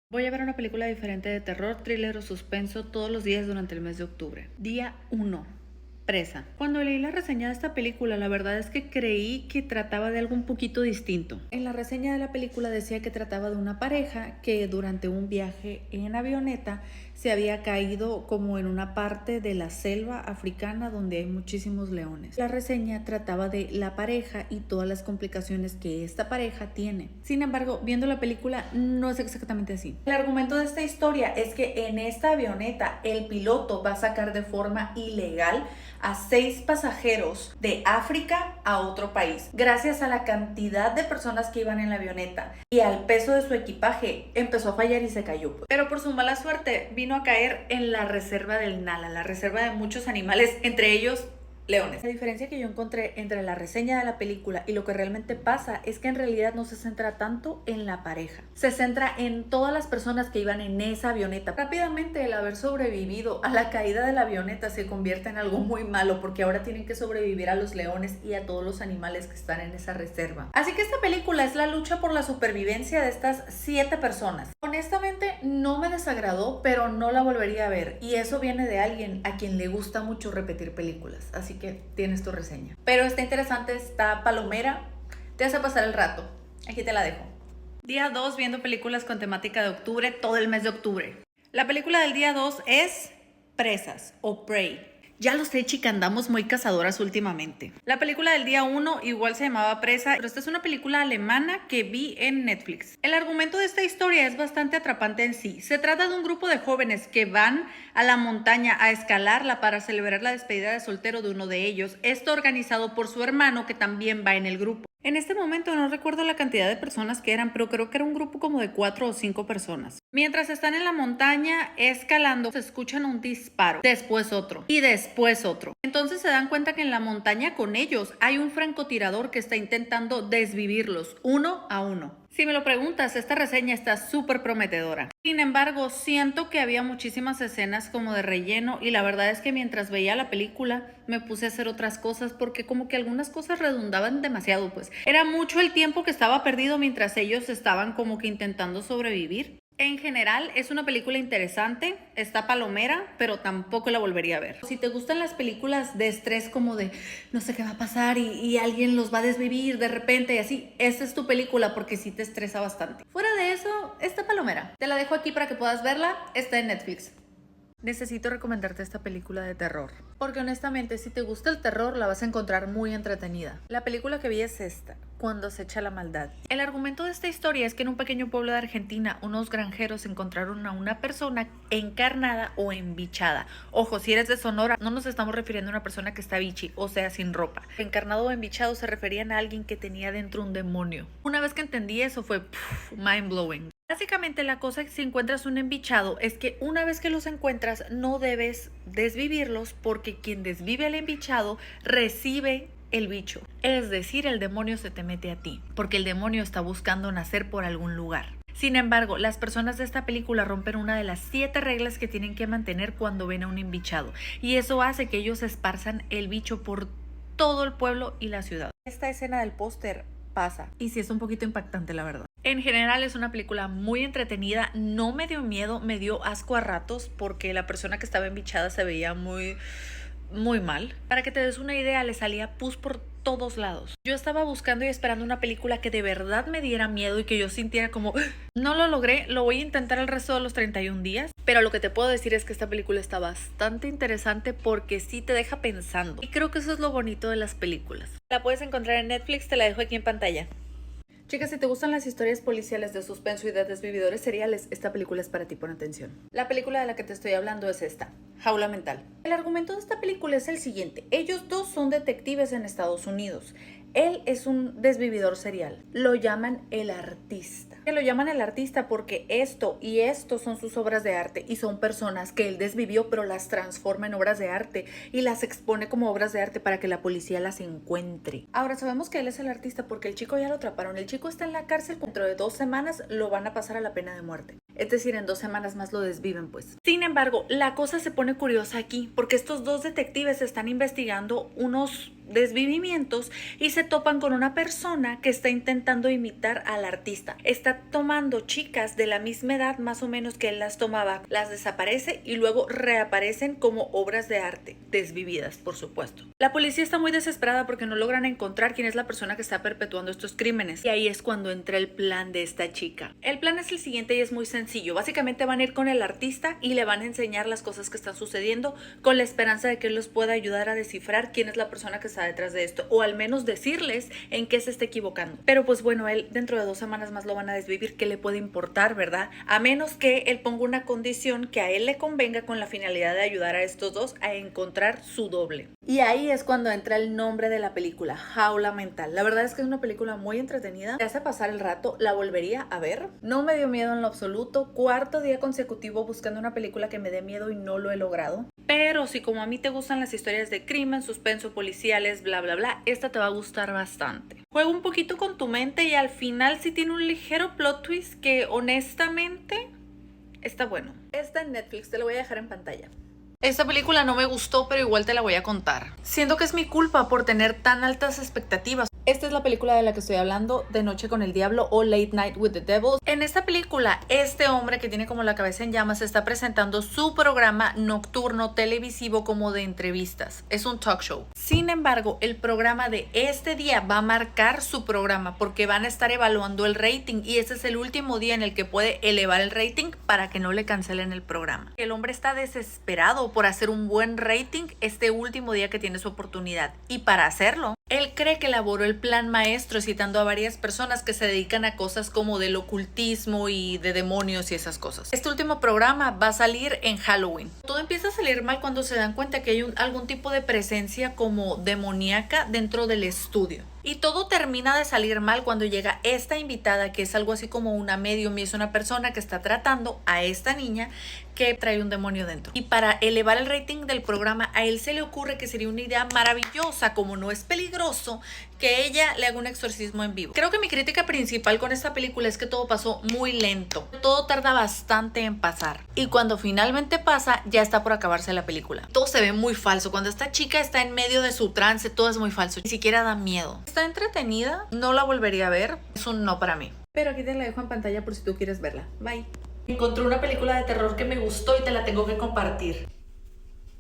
Voy a ver una película diferente de terror, thriller o suspenso todos los días durante el mes de octubre. Día 1. Presa. Cuando leí la reseña de esta película, la verdad es que creí que trataba de algo un poquito distinto. En la reseña de la película decía que trataba de una pareja que durante un viaje en avioneta se había caído como en una parte de la selva africana donde hay muchísimos leones. La reseña trataba de la pareja y todas las complicaciones que esta pareja tiene. Sin embargo, viendo la película no es exactamente así. El argumento de esta historia es que en esta avioneta el piloto va a sacar de forma ilegal a 6 pasajeros de África a otro país. Gracias a la cantidad de personas que iban en la avioneta y al peso de su equipaje, empezó a fallar y se cayó. Pero por su mala suerte vino a caer en la reserva del Nala, la reserva de muchos animales, entre ellos leones. La diferencia que yo encontré entre la reseña de la película y lo que realmente pasa es que en realidad no se centra tanto en la pareja. Se centra en todas las personas que iban en esa avioneta. Rápidamente el haber sobrevivido a la caída de la avioneta se convierte en algo muy malo porque ahora tienen que sobrevivir a los leones y a todos los animales que están en esa reserva. Así que esta película es la lucha por la supervivencia de estas 7 personas. Honestamente no me desagradó, pero no la volvería a ver. Y eso viene de alguien a quien le gusta mucho repetir películas. Así que tienes tu reseña. Pero está interesante, está palomera, te hace pasar el rato. Aquí te la dejo. Día 2 viendo películas con temática de octubre, todo el mes de octubre. La película del día 2 es Presas o Prey. Ya lo sé, chica, andamos muy cazadoras últimamente. La película del día 1 igual se llamaba Presa, pero esta es una película alemana que vi en Netflix. El argumento de esta historia es bastante atrapante en sí. Se trata de un grupo de jóvenes que van a la montaña a escalarla para celebrar la despedida de soltero de uno de ellos. Esto organizado por su hermano que también va en el grupo. En este momento no recuerdo la cantidad de personas que eran, pero creo que era un grupo como de 4 o 5 personas. Mientras están en la montaña escalando, se escuchan un disparo, después otro y después otro. Entonces se dan cuenta que en la montaña con ellos hay un francotirador que está intentando desvivirlos uno a uno. Si me lo preguntas, esta reseña está súper prometedora. Sin embargo, siento que había muchísimas escenas como de relleno y la verdad es que mientras veía la película me puse a hacer otras cosas porque como que algunas cosas redundaban demasiado, pues. Era mucho el tiempo que estaba perdido mientras ellos estaban como que intentando sobrevivir. En general es una película interesante, está palomera, pero tampoco la volvería a ver. Si te gustan las películas de estrés como de no sé qué va a pasar y alguien los va a desvivir de repente y así, esta es tu película porque sí te estresa bastante. Fuera de eso, está palomera. Te la dejo aquí para que puedas verla, está en Netflix. Necesito recomendarte esta película de terror, porque honestamente si te gusta el terror la vas a encontrar muy entretenida. La película que vi es esta, Cuando se echa la maldad. El argumento de esta historia es que en un pequeño pueblo de Argentina unos granjeros encontraron a una persona encarnada o embichada. Ojo, si eres de Sonora no nos estamos refiriendo a una persona que está bichi, o sea sin ropa. Encarnado o embichado se referían a alguien que tenía dentro un demonio. Una vez que entendí eso fue mind blowing. Básicamente la cosa que si encuentras un embichado es que una vez que los encuentras no debes desvivirlos porque quien desvive al embichado recibe el bicho. Es decir, el demonio se te mete a ti porque el demonio está buscando nacer por algún lugar. Sin embargo, las personas de esta película rompen una de las 7 reglas que tienen que mantener cuando ven a un embichado y eso hace que ellos esparzan el bicho por todo el pueblo y la ciudad. Esta escena del póster pasa y sí es un poquito impactante, la verdad. En general es una película muy entretenida, no me dio miedo, me dio asco a ratos porque la persona que estaba embichada se veía muy mal. Para que te des una idea, le salía pus por todos lados. Yo estaba buscando y esperando una película que de verdad me diera miedo y que yo sintiera como no lo logré, lo voy a intentar el resto de los 31 días, pero lo que te puedo decir es que esta película está bastante interesante porque sí te deja pensando y creo que eso es lo bonito de las películas. La puedes encontrar en Netflix, te la dejo aquí en pantalla. Chicas, si te gustan las historias policiales de suspenso y de desvividores seriales, esta película es para ti, pon atención. La película de la que te estoy hablando es esta, Jaula Mental. El argumento de esta película es el siguiente. Ellos dos son detectives en Estados Unidos. Él es un desvividor serial. Lo llaman el artista. Lo llaman el artista porque esto y esto son sus obras de arte y son personas que él desvivió pero las transforma en obras de arte y las expone como obras de arte para que la policía las encuentre. Ahora sabemos que él es el artista porque el chico ya lo atraparon. El chico está en la cárcel, dentro de 2 semanas lo van a pasar a la pena de muerte. Es decir, en 2 semanas más lo desviven, pues. Sin embargo, la cosa se pone curiosa aquí porque estos dos detectives están investigando unos desvivimientos y se topan con una persona que está intentando imitar al artista. Está tomando chicas de la misma edad más o menos que él las tomaba, las desaparece y luego reaparecen como obras de arte, desvividas por supuesto. La policía está muy desesperada porque no logran encontrar quién es la persona que está perpetuando estos crímenes y ahí es cuando entra el plan de esta chica. El plan es el siguiente y es muy sencillo. Básicamente van a ir con el artista y le van a enseñar las cosas que están sucediendo con la esperanza de que él los pueda ayudar a descifrar quién es la persona que está detrás de esto o al menos decirles en qué se está equivocando. Pero pues bueno, él dentro de 2 semanas más lo van a desvivir. ¿Qué le puede importar, verdad? A menos que él ponga una condición que a él le convenga con la finalidad de ayudar a estos dos a encontrar su doble. Y ahí es cuando entra el nombre de la película, Jaula Mental. La verdad es que es una película muy entretenida, te hace pasar el rato, la volvería a ver. No me dio miedo en lo absoluto, 4º día consecutivo buscando una película que me dé miedo y no lo he logrado. Pero si como a mí te gustan las historias de crimen, suspenso, policiales, bla bla bla, esta te va a gustar bastante. Juega un poquito con tu mente y al final sí tiene un ligero plot twist que honestamente está bueno. Está en Netflix, te lo voy a dejar en pantalla. Esta película no me gustó, pero igual te la voy a contar. Siento que es mi culpa por tener tan altas expectativas. Esta es la película de la que estoy hablando, De Noche con el Diablo o Late Night with the Devil. En esta película, este hombre que tiene como la cabeza en llamas está presentando su programa nocturno televisivo como de entrevistas. Es un talk show. Sin embargo, el programa de este día va a marcar su programa porque van a estar evaluando el rating y ese es el último día en el que puede elevar el rating para que no le cancelen el programa. El hombre está desesperado por hacer un buen rating este último día que tiene su oportunidad y para hacerlo, él cree que elaboró el plan maestro citando a varias personas que se dedican a cosas como del ocultismo y de demonios y esas cosas. Este último programa va a salir en Halloween. Todo empieza a salir mal cuando se dan cuenta que hay algún tipo de presencia como demoníaca dentro del estudio. Y todo termina de salir mal cuando llega esta invitada que es algo así como una medium y es una persona que está tratando a esta niña que trae un demonio dentro. Y para elevar el rating del programa a él se le ocurre que sería una idea maravillosa, como no es peligroso, que ella le haga un exorcismo en vivo. Creo que mi crítica principal con esta película es que todo pasó muy lento. Todo tarda bastante en pasar. Y cuando finalmente pasa, ya está por acabarse la película. Todo se ve muy falso. Cuando esta chica está en medio de su trance, todo es muy falso. Ni siquiera da miedo. Está entretenida, no la volvería a ver. Es un no para mí. Pero aquí te la dejo en pantalla por si tú quieres verla. Bye. Encontré una película de terror que me gustó y te la tengo que compartir.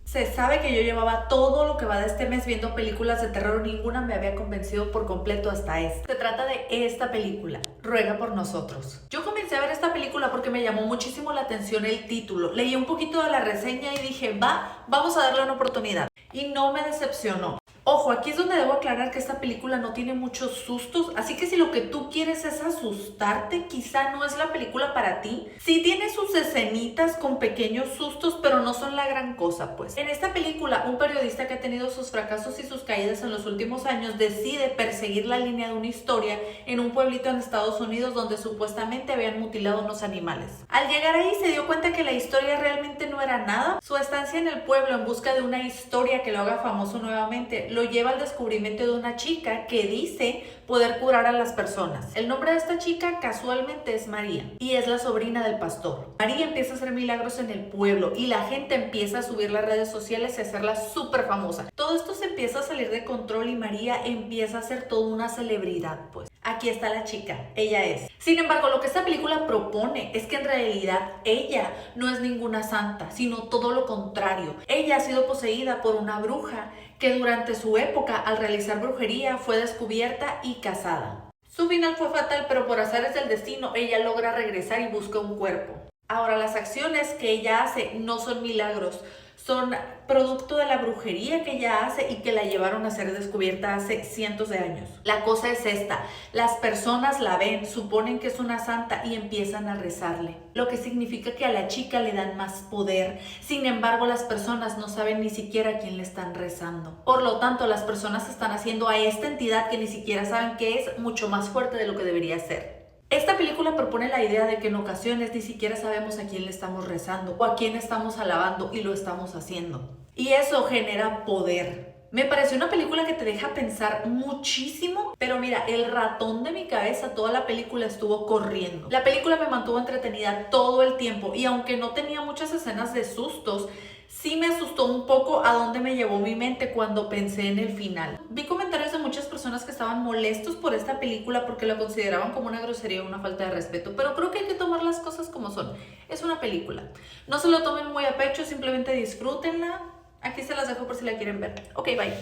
Se sabe que yo llevaba todo lo que va de este mes viendo películas de terror, ninguna me había convencido por completo hasta esta. Se trata de esta película, Ruega por nosotros. Yo comencé a ver esta película porque me llamó muchísimo la atención el título. Leí un poquito de la reseña y dije, vamos a darle una oportunidad. Y no me decepcionó. Ojo, aquí es donde debo aclarar que esta película no tiene muchos sustos, así que si lo que tú quieres es asustarte, quizá no es la película para ti. Sí tiene sus escenitas con pequeños sustos, pero no son la gran cosa, pues. En esta película, un periodista que ha tenido sus fracasos y sus caídas en los últimos años decide perseguir la línea de una historia en un pueblito en Estados Unidos donde supuestamente habían mutilado unos animales. Al llegar ahí se dio cuenta que la historia realmente no era nada. Su estancia en el pueblo en busca de una historia que lo haga famoso nuevamente lo lleva al descubrimiento de una chica que dice poder curar a las personas. El nombre de esta chica casualmente es María y es la sobrina del pastor. María empieza a hacer milagros en el pueblo y la gente empieza a subir las redes sociales y a hacerla súper famosa. Todo esto se empieza a salir de control y María empieza a ser toda una celebridad, pues. Aquí está la chica, ella es. Sin embargo, lo que esta película propone es que en realidad ella no es ninguna santa, sino todo lo contrario. Ella ha sido poseída por una bruja que durante su época, al realizar brujería, fue descubierta y casada. Su final fue fatal, pero por azares del destino, ella logra regresar y busca un cuerpo. Ahora, las acciones que ella hace no son milagros, son producto de la brujería que ella hace y que la llevaron a ser descubierta hace cientos de años. La cosa es esta, las personas la ven, suponen que es una santa y empiezan a rezarle, lo que significa que a la chica le dan más poder. Sin embargo, las personas no saben ni siquiera a quién le están rezando. Por lo tanto, las personas están haciendo a esta entidad que ni siquiera saben que es mucho más fuerte de lo que debería ser. Esta película propone la idea de que en ocasiones ni siquiera sabemos a quién le estamos rezando o a quién estamos alabando y lo estamos haciendo. Y eso genera poder. Me pareció una película que te deja pensar muchísimo, pero mira, el ratón de mi cabeza toda la película estuvo corriendo. La película me mantuvo entretenida todo el tiempo y aunque no tenía muchas escenas de sustos, sí me asustó un poco a dónde me llevó mi mente cuando pensé en el final. Vi comentarios de muchas personas que estaban molestos por esta película porque la consideraban como una grosería o una falta de respeto, pero creo que hay que tomar las cosas como son. Es una película. No se lo tomen muy a pecho, simplemente disfrútenla. Aquí se las dejo por si la quieren ver. Ok, bye.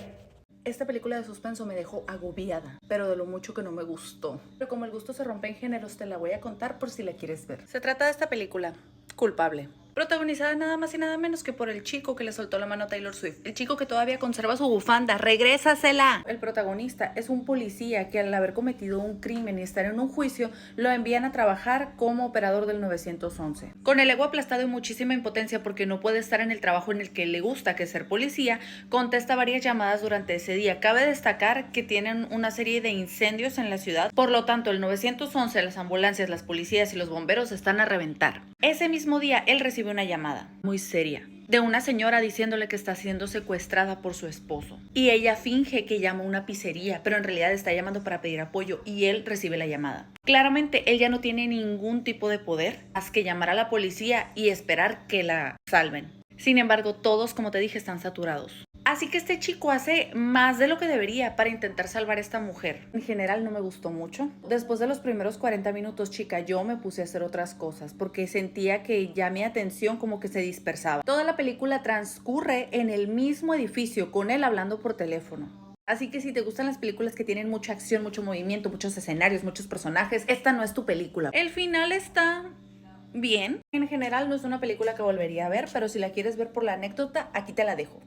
Esta película de suspenso me dejó agobiada, pero de lo mucho que no me gustó. Pero como el gusto se rompe en géneros, te la voy a contar por si la quieres ver. Se trata de esta película, Culpable, protagonizada nada más y nada menos que por el chico que le soltó la mano a Taylor Swift. El chico que todavía conserva su bufanda, ¡regrésasela! El protagonista es un policía que al haber cometido un crimen y estar en un juicio, lo envían a trabajar como operador del 911. Con el ego aplastado y muchísima impotencia porque no puede estar en el trabajo en el que le gusta, que es ser policía, contesta varias llamadas durante ese día. Cabe destacar que tienen una serie de incendios en la ciudad, por lo tanto el 911, las ambulancias, las policías y los bomberos están a reventar. Ese mismo día él recibe una llamada muy seria de una señora diciéndole que está siendo secuestrada por su esposo. Y ella finge que llama a una pizzería, pero en realidad está llamando para pedir apoyo y él recibe la llamada. Claramente él ya no tiene ningún tipo de poder más que llamar a la policía y esperar que la salven. Sin embargo, todos, como te dije, están saturados. Así que este chico hace más de lo que debería para intentar salvar a esta mujer. En general no me gustó mucho. Después de los primeros 40 minutos, chica, yo me puse a hacer otras cosas porque sentía que ya mi atención como que se dispersaba. Toda la película transcurre en el mismo edificio con él hablando por teléfono. Así que si te gustan las películas que tienen mucha acción, mucho movimiento, muchos escenarios, muchos personajes, esta no es tu película. El final está bien. En general no es una película que volvería a ver, pero si la quieres ver por la anécdota, aquí te la dejo.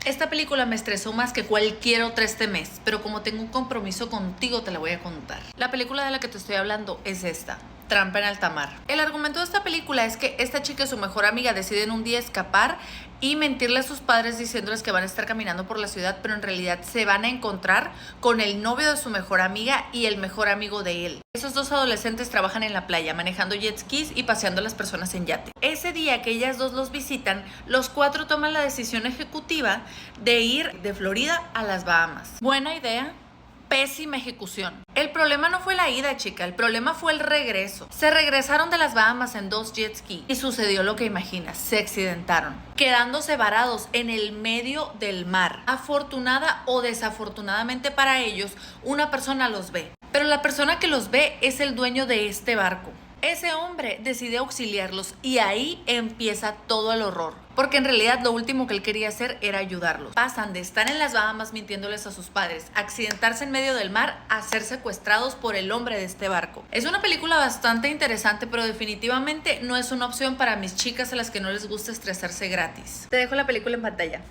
Esta película me estresó más que cualquier otra este mes, pero como tengo un compromiso contigo te la voy a contar. La película de la que te estoy hablando es esta, Trampa en alta mar. El argumento de esta película es que esta chica y su mejor amiga deciden un día escapar y mentirle a sus padres diciéndoles que van a estar caminando por la ciudad, pero en realidad se van a encontrar con el novio de su mejor amiga y el mejor amigo de él. Esos dos adolescentes trabajan en la playa, manejando jet skis y paseando a las personas en yate. Ese día que ellas dos los visitan, los cuatro toman la decisión ejecutiva de ir de Florida a las Bahamas. Buena idea, pésima ejecución. El problema no fue la ida, chica, el problema fue el regreso. Se regresaron de las Bahamas en 2 jet ski y sucedió lo que imaginas, se accidentaron, quedándose varados en el medio del mar. Afortunada o desafortunadamente para ellos, una persona los ve, pero la persona que los ve es el dueño de este barco. Ese hombre decide auxiliarlos y ahí empieza todo el horror, porque en realidad lo último que él quería hacer era ayudarlos. Pasan de estar en las Bahamas mintiéndoles a sus padres, accidentarse en medio del mar, a ser secuestrados por el hombre de este barco. Es una película bastante interesante, pero definitivamente no es una opción para mis chicas a las que no les gusta estresarse gratis. Te dejo la película en pantalla.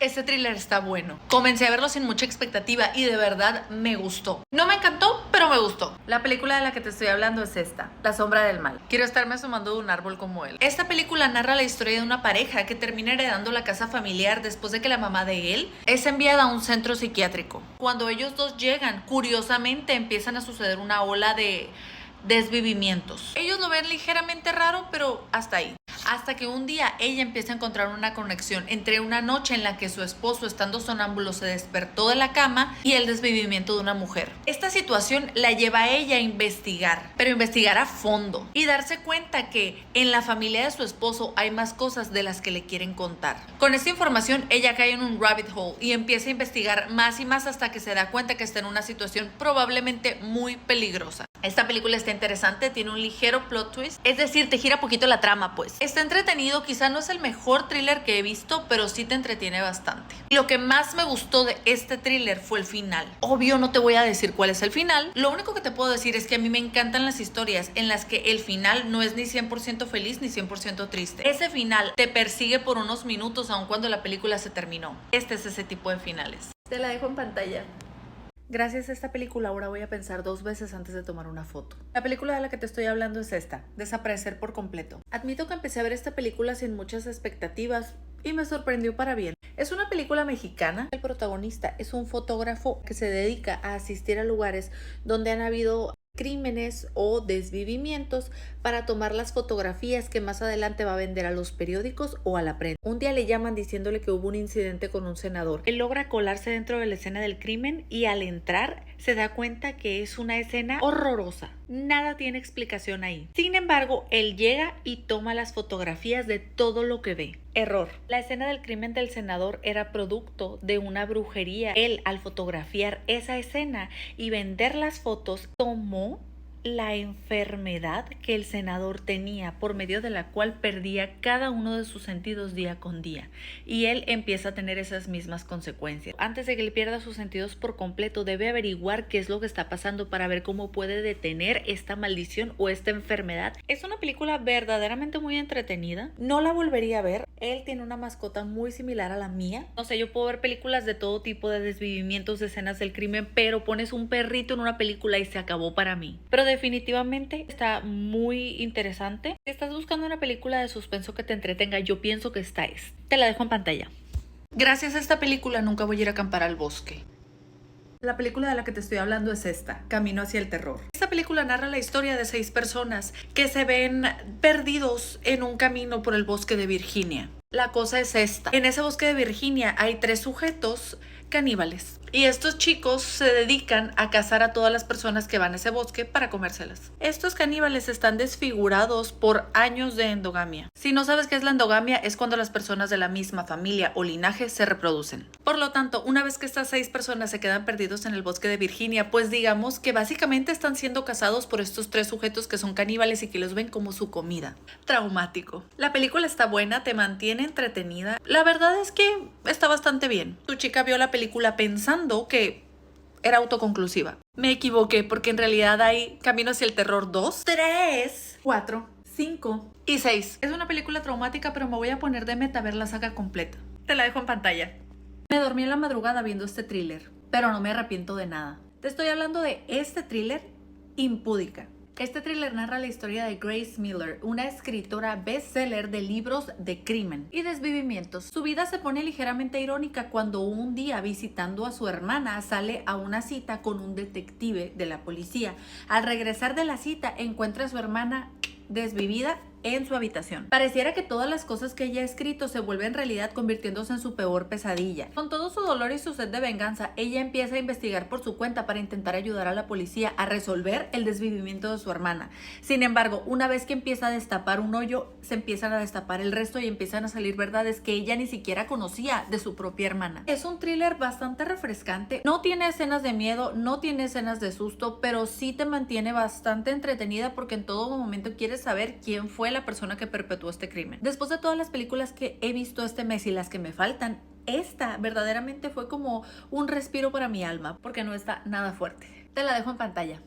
Este thriller está bueno. Comencé a verlo sin mucha expectativa y de verdad me gustó. No me encantó, pero me gustó. La película de la que te estoy hablando es esta, La sombra del mal. Quiero estarme asomando de un árbol como él. Esta película narra la historia de una pareja que termina heredando la casa familiar después de que la mamá de él es enviada a un centro psiquiátrico. Cuando ellos dos llegan, curiosamente empiezan a suceder una ola de desvivimientos. Ellos lo ven ligeramente raro, pero hasta ahí. Hasta que un día ella empieza a encontrar una conexión entre una noche en la que su esposo, estando sonámbulo, se despertó de la cama y el desvivimiento de una mujer. Esta situación la lleva a ella a investigar, pero investigar a fondo y darse cuenta que en la familia de su esposo hay más cosas de las que le quieren contar. Con esta información ella cae en un rabbit hole y empieza a investigar más y más hasta que se da cuenta que está en una situación probablemente muy peligrosa. Esta película está interesante, tiene un ligero plot twist, es decir, te gira poquito la trama, pues. Está entretenido, quizá no es el mejor thriller que he visto, pero sí te entretiene bastante. Y lo que más me gustó de este thriller fue el final. Obvio no te voy a decir cuál es el final, lo único que te puedo decir es que a mí me encantan las historias en las que el final no es ni 100% feliz ni 100% triste. Ese final te persigue por unos minutos aun cuando la película se terminó. Este es ese tipo de finales. Te la dejo en pantalla. Gracias a esta película ahora voy a pensar 2 veces antes de tomar una foto. La película de la que te estoy hablando es esta, Desaparecer por completo. Admito que empecé a ver esta película sin muchas expectativas y me sorprendió para bien. Es una película mexicana. El protagonista es un fotógrafo que se dedica a asistir a lugares donde han habido crímenes o desvivimientos para tomar las fotografías que más adelante va a vender a los periódicos o a la prensa. Un día le llaman diciéndole que hubo un incidente con un senador. Él logra colarse dentro de la escena del crimen y al entrar se da cuenta que es una escena horrorosa. Nada tiene explicación ahí. Sin embargo, él llega y toma las fotografías de todo lo que ve. Error. La escena del crimen del senador era producto de una brujería. Él, al fotografiar esa escena y vender las fotos, tomó la enfermedad que el senador tenía, por medio de la cual perdía cada uno de sus sentidos día con día, y él empieza a tener esas mismas consecuencias. Antes de que él pierda sus sentidos por completo, debe averiguar qué es lo que está pasando para ver cómo puede detener esta maldición o esta enfermedad. Es una película verdaderamente muy entretenida. No la volvería a ver. Él tiene una mascota muy similar a la mía. No sé, yo puedo ver películas de todo tipo de desvivimientos, de escenas del crimen, pero pones un perrito en una película y se acabó para mí. Pero definitivamente está muy interesante. Si estás buscando una película de suspenso que te entretenga, yo pienso que esta es. Te la dejo en pantalla. Gracias a esta película nunca voy a ir a acampar al bosque. La película de la que te estoy hablando es esta, Camino hacia el terror. Esta película narra la historia de 6 personas que se ven perdidos en un camino por el bosque de Virginia. La cosa es esta. En ese bosque de Virginia hay 3 sujetos caníbales. Y estos chicos se dedican a cazar a todas las personas que van a ese bosque para comérselas. Estos caníbales están desfigurados por años de endogamia. Si no sabes qué es la endogamia, es cuando las personas de la misma familia o linaje se reproducen. Por lo tanto, una vez que estas 6 personas se quedan perdidos en el bosque de Virginia, pues digamos que básicamente están siendo cazados por estos 3 sujetos que son caníbales y que los ven como su comida. Traumático. La película está buena, te mantiene entretenida. La verdad es que está bastante bien. Tu chica vio la película pensando que era autoconclusiva. Me equivoqué porque en realidad hay Camino hacia el terror 2, 3, 4, 5 y 6. Es una película traumática, pero me voy a poner de meta a ver la saga completa. Te la dejo en pantalla. Me dormí en la madrugada viendo este thriller, pero no me arrepiento de nada. Te estoy hablando de este thriller, Impúdica. Este thriller narra la historia de Grace Miller, una escritora bestseller de libros de crimen y desvivimientos. Su vida se pone ligeramente irónica cuando un día, visitando a su hermana, sale a una cita con un detective de la policía. Al regresar de la cita, encuentra a su hermana desvivida en su habitación. Pareciera que todas las cosas que ella ha escrito se vuelven realidad, convirtiéndose en su peor pesadilla. Con todo su dolor y su sed de venganza, ella empieza a investigar por su cuenta para intentar ayudar a la policía a resolver el desvivimiento de su hermana. Sin embargo, una vez que empieza a destapar un hoyo, se empiezan a destapar el resto y empiezan a salir verdades que ella ni siquiera conocía de su propia hermana. Es un thriller bastante refrescante. No tiene escenas de miedo, no tiene escenas de susto, pero sí te mantiene bastante entretenida porque en todo momento quieres saber quién fue la persona que perpetuó este crimen. Después de todas las películas que he visto este mes y las que me faltan, esta verdaderamente fue como un respiro para mi alma, porque no está nada fuerte. Te la dejo en pantalla.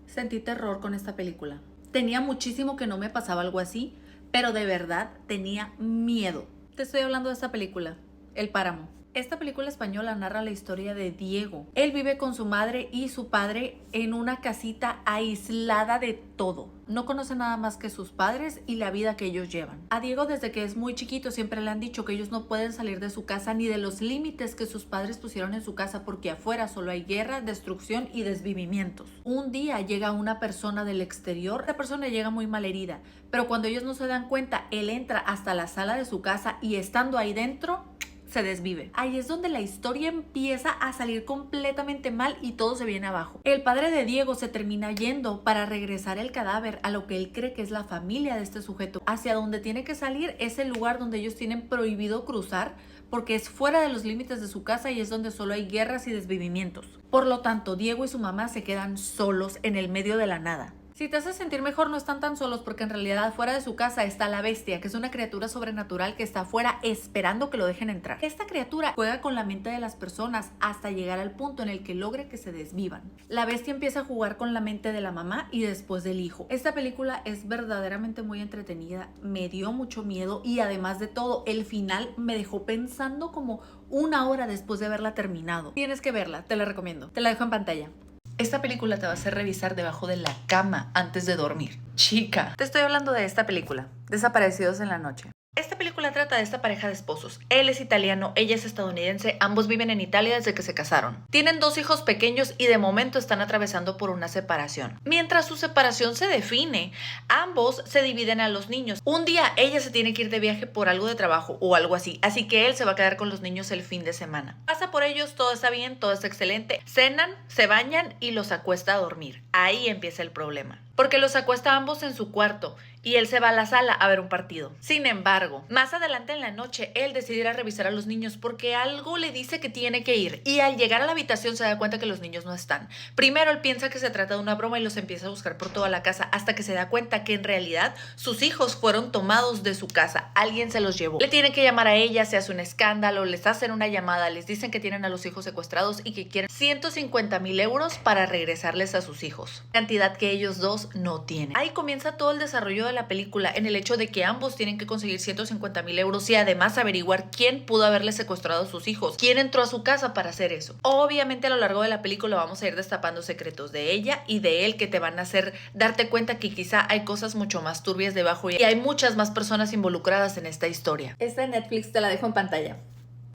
Sentí terror con esta película. Tenía muchísimo que no me pasaba algo así, pero de verdad tenía miedo. Te estoy hablando de esta película, El Páramo. Esta película española narra la historia de Diego. Él vive con su madre y su padre en una casita aislada de todo. No conoce nada más que sus padres y la vida que ellos llevan. A Diego, desde que es muy chiquito, siempre le han dicho que ellos no pueden salir de su casa ni de los límites que sus padres pusieron en su casa, porque afuera solo hay guerra, destrucción y desvivimientos. Un día llega una persona del exterior. La persona llega muy malherida, pero cuando ellos no se dan cuenta, él entra hasta la sala de su casa y estando ahí dentro, se desvive. Ahí es donde la historia empieza a salir completamente mal y todo se viene abajo. El padre de Diego se termina yendo para regresar el cadáver a lo que él cree que es la familia de este sujeto. Hacia donde tiene que salir es el lugar donde ellos tienen prohibido cruzar, porque es fuera de los límites de su casa y es donde solo hay guerras y desvivimientos. Por lo tanto, Diego y su mamá se quedan solos en el medio de la nada. Si te hace sentir mejor, no están tan solos, porque en realidad fuera de su casa está la bestia, que es una criatura sobrenatural que está afuera esperando que lo dejen entrar. Esta criatura juega con la mente de las personas hasta llegar al punto en el que logre que se desvivan. La bestia empieza a jugar con la mente de la mamá y después del hijo. Esta película es verdaderamente muy entretenida, me dio mucho miedo y además de todo, el final me dejó pensando como una hora después de haberla terminado. Tienes que verla, te la recomiendo. Te la dejo en pantalla. Esta película te va a hacer revisar debajo de la cama antes de dormir. Chica, te estoy hablando de esta película, Desaparecidos en la noche. Esta película trata de esta pareja de esposos. Él es italiano, ella es estadounidense, ambos viven en Italia desde que se casaron. Tienen 2 hijos pequeños y de momento están atravesando por una separación. Mientras su separación se define, ambos se dividen a los niños. Un día ella se tiene que ir de viaje por algo de trabajo o algo así que él se va a quedar con los niños el fin de semana. Pasa por ellos, todo está bien, todo está excelente. Cenan, se bañan y los acuesta a dormir. Ahí empieza el problema. Porque los acuesta a ambos en su cuarto y él se va a la sala a ver un partido. Sin embargo, más adelante en la noche, él decide ir a revisar a los niños porque algo le dice que tiene que ir. Y al llegar a la habitación se da cuenta que los niños no están. Primero él piensa que se trata de una broma y los empieza a buscar por toda la casa hasta que se da cuenta que en realidad sus hijos fueron tomados de su casa. Alguien se los llevó. Le tienen que llamar a ella, se hace un escándalo, les hacen una llamada, les dicen que tienen a los hijos secuestrados y que quieren 150,000 euros para regresarles a sus hijos. Cantidad que ellos dos no tienen. Ahí comienza todo el desarrollo de la película en el hecho de que ambos tienen que conseguir 150,000 euros y además averiguar quién pudo haberle secuestrado a sus hijos, quién entró a su casa para hacer eso. Obviamente a lo largo de la película vamos a ir destapando secretos de ella y de él que te van a hacer darte cuenta que quizá hay cosas mucho más turbias debajo y hay muchas más personas involucradas en esta historia. Esta de Netflix te la dejo en pantalla.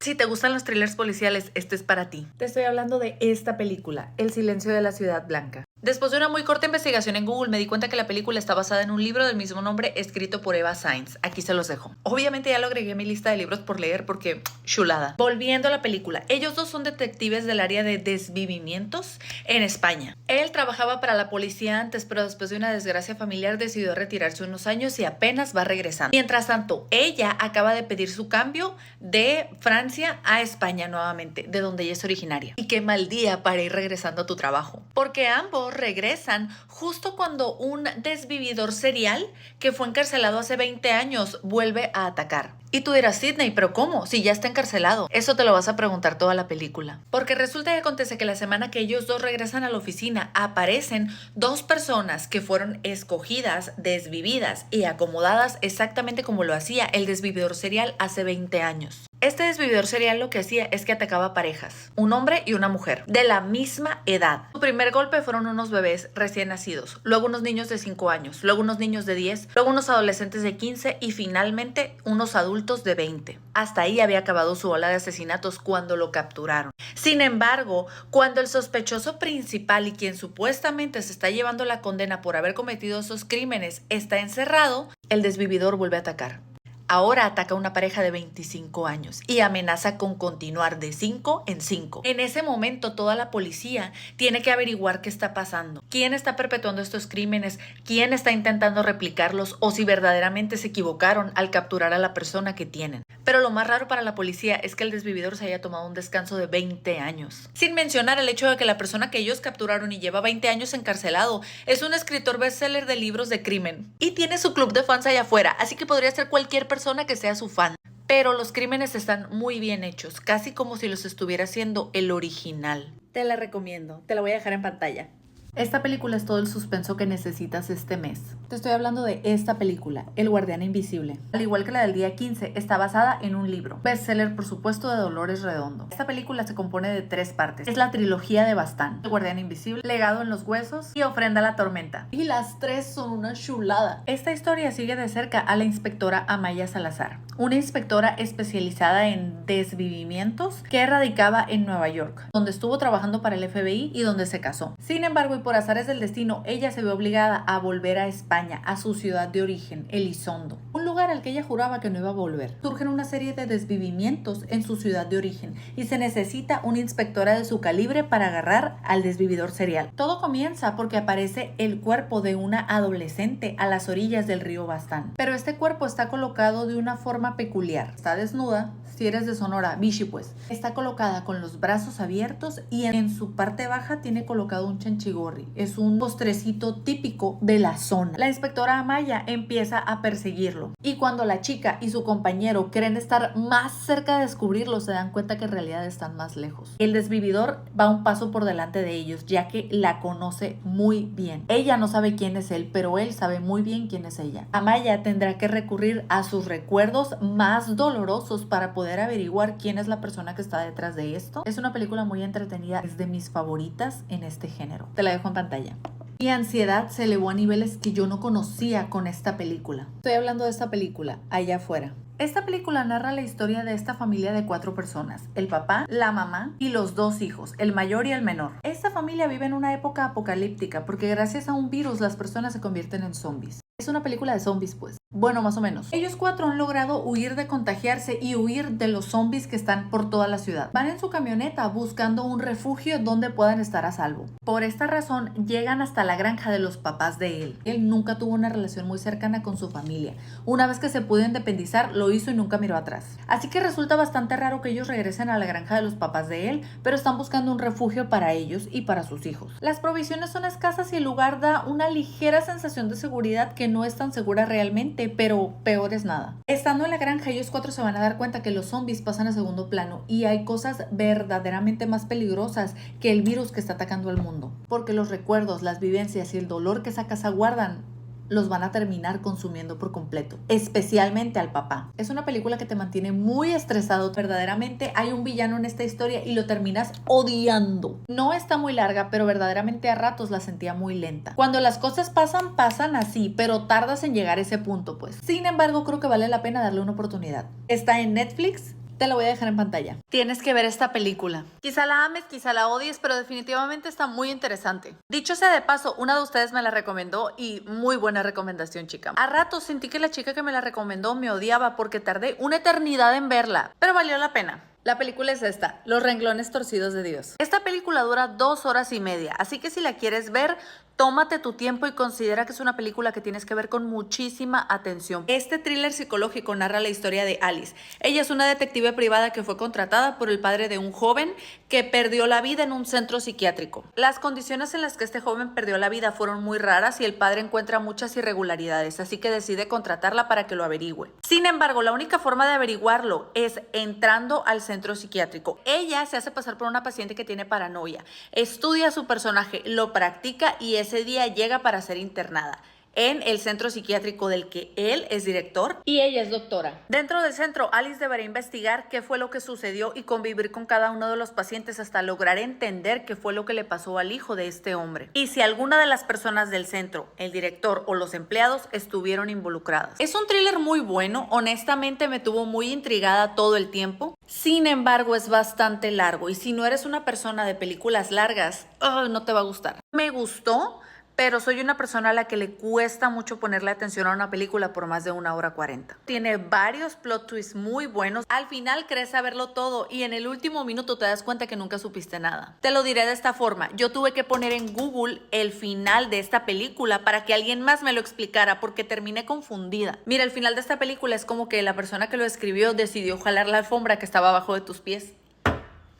Si te gustan los thrillers policiales, este es para ti. Te estoy hablando de esta película, El silencio de la ciudad blanca. Después de una muy corta investigación en Google me di cuenta que la película está basada en un libro del mismo nombre escrito por Eva Sainz. Aquí se los dejo. Obviamente ya lo agregué a mi lista de libros por leer porque chulada. Volviendo a la película, ellos dos son detectives del área de desvivimientos en España. Él trabajaba para la policía antes, pero después de una desgracia familiar decidió retirarse unos años y apenas va regresando. Mientras tanto, ella acaba de pedir su cambio de Francia a España nuevamente, de donde ella es originaria. Y qué mal día para ir regresando a tu trabajo, porque ambos regresan justo cuando un desvividor serial que fue encarcelado hace 20 años vuelve a atacar. Y tú dirás, Sydney, ¿pero cómo? Si ya está encarcelado. Eso te lo vas a preguntar toda la película. Porque resulta que acontece que la semana que ellos dos regresan a la oficina, aparecen 2 personas que fueron escogidas, desvividas y acomodadas exactamente como lo hacía el desvividor serial hace 20 años. Este desvividor serial lo que hacía es que atacaba parejas, un hombre y una mujer, de la misma edad. Su primer golpe fueron unos bebés recién nacidos, luego unos niños de 5 años, luego unos niños de 10, luego unos adolescentes de 15 y finalmente unos adultos de 20. Hasta ahí había acabado su ola de asesinatos cuando lo capturaron. Sin embargo, cuando el sospechoso principal y quien supuestamente se está llevando la condena por haber cometido esos crímenes está encerrado, el desvividor vuelve a atacar. Ahora ataca a una pareja de 25 años y amenaza con continuar de 5 en 5. En ese momento toda la policía tiene que averiguar qué está pasando, quién está perpetuando estos crímenes, quién está intentando replicarlos o si verdaderamente se equivocaron al capturar a la persona que tienen. Pero lo más raro para la policía es que el desvividor se haya tomado un descanso de 20 años. Sin mencionar el hecho de que la persona que ellos capturaron y lleva 20 años encarcelado es un escritor bestseller de libros de crimen y tiene su club de fans allá afuera, así que podría ser cualquier persona que sea su fan. Pero los crímenes están muy bien hechos, casi como si los estuviera haciendo el original. Te la recomiendo, te la voy a dejar en pantalla. Esta película es todo el suspenso que necesitas este mes. Te estoy hablando de esta película, El Guardián Invisible. Al igual que la del día 15, está basada en un libro, bestseller por supuesto de Dolores Redondo. Esta película se compone de 3 partes. Es la trilogía de Bastán, El Guardián Invisible, Legado en los Huesos y Ofrenda a la Tormenta. Y las 3 son una chulada. Esta historia sigue de cerca a la inspectora Amaya Salazar, una inspectora especializada en desvivimientos que radicaba en Nueva York, donde estuvo trabajando para el FBI y donde se casó. Sin embargo, y por azares del destino, ella se ve obligada a volver a España, a su ciudad de origen, Elizondo, un lugar al que ella juraba que no iba a volver. Surgen una serie de desvivimientos en su ciudad de origen y se necesita una inspectora de su calibre para agarrar al desvividor serial. Todo comienza porque aparece el cuerpo de una adolescente a las orillas del río Bastán, pero este cuerpo está colocado de una forma peculiar. Está desnuda, si eres de Sonora, bichi pues. Está colocada con los brazos abiertos y en su parte baja tiene colocado un chanchigorri. Es un postrecito típico de la zona. La inspectora Amaya empieza a perseguirlo y cuando la chica y su compañero creen estar más cerca de descubrirlo, se dan cuenta que en realidad están más lejos. El desvividor va un paso por delante de ellos, ya que la conoce muy bien. Ella no sabe quién es él, pero él sabe muy bien quién es ella. Amaya tendrá que recurrir a sus recuerdos más dolorosos para poder averiguar quién es la persona que está detrás de esto. Es una película muy entretenida, es de mis favoritas en este género. Te la dejo en pantalla. Mi ansiedad se elevó a niveles que yo no conocía con esta película. Estoy hablando de esta película, Allá afuera. Esta película narra la historia de esta familia de 4 personas, el papá, la mamá y los 2 hijos, el mayor y el menor. Esta familia vive en una época apocalíptica porque gracias a un virus las personas se convierten en zombies. Es una película de zombies, pues. Bueno, más o menos. Ellos 4 han logrado huir de contagiarse y huir de los zombies que están por toda la ciudad. Van en su camioneta buscando un refugio donde puedan estar a salvo. Por esta razón, llegan hasta la granja de los papás de él. Él nunca tuvo una relación muy cercana con su familia. Una vez que se pudo independizar, lo hizo y nunca miró atrás. Así que resulta bastante raro que ellos regresen a la granja de los papás de él, pero están buscando un refugio para ellos y para sus hijos. Las provisiones son escasas y el lugar da una ligera sensación de seguridad que no es tan segura realmente, pero peor es nada. Estando en la granja, ellos 4 se van a dar cuenta que los zombies pasan a segundo plano y hay cosas verdaderamente más peligrosas que el virus que está atacando al mundo. Porque los recuerdos, las vivencias y el dolor que esa casa guardan los van a terminar consumiendo por completo, especialmente al papá. Es una película que te mantiene muy estresado. Verdaderamente hay un villano en esta historia y lo terminas odiando. No está muy larga, pero verdaderamente a ratos la sentía muy lenta. Cuando las cosas pasan así, pero tardas en llegar a ese punto, pues. Sin embargo, creo que vale la pena darle una oportunidad. Está en Netflix. Te la voy a dejar en pantalla. Tienes que ver esta película. Quizá la ames, quizá la odies, pero definitivamente está muy interesante. Dicho sea de paso, una de ustedes me la recomendó y muy buena recomendación, chica. A ratos sentí que la chica que me la recomendó me odiaba porque tardé una eternidad en verla, pero valió la pena. La película es esta, Los renglones torcidos de Dios. Esta película dura 2 horas y media, así que si la quieres ver, tómate tu tiempo y considera que es una película que tienes que ver con muchísima atención. Este thriller psicológico narra la historia de Alice. Ella es una detective privada que fue contratada por el padre de un joven que perdió la vida en un centro psiquiátrico. Las condiciones en las que este joven perdió la vida fueron muy raras y el padre encuentra muchas irregularidades, así que decide contratarla para que lo averigüe. Sin embargo, la única forma de averiguarlo es entrando al centro psiquiátrico. Ella se hace pasar por una paciente que tiene paranoia, estudia a su personaje, lo practica y ese día llega para ser internada en el centro psiquiátrico del que él es director y ella es doctora. Dentro del centro, Alice deberá investigar qué fue lo que sucedió y convivir con cada uno de los pacientes hasta lograr entender qué fue lo que le pasó al hijo de este hombre y si alguna de las personas del centro, el director o los empleados estuvieron involucradas. Es un thriller muy bueno, honestamente me tuvo muy intrigada todo el tiempo. Sin embargo, es bastante largo y si no eres una persona de películas largas, no te va a gustar. Me gustó, pero soy una persona a la que le cuesta mucho ponerle atención a una película por más de 1 hora 40. Tiene varios plot twists muy buenos. Al final crees saberlo todo y en el último minuto te das cuenta que nunca supiste nada. Te lo diré de esta forma. Yo tuve que poner en Google el final de esta película para que alguien más me lo explicara porque terminé confundida. Mira, el final de esta película es como que la persona que lo escribió decidió jalar la alfombra que estaba abajo de tus pies.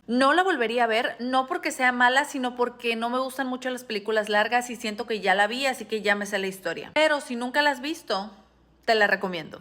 No la volvería a ver, no porque sea mala, sino porque no me gustan mucho las películas largas y siento que ya la vi, así que ya me sé la historia. Pero si nunca la has visto, te la recomiendo.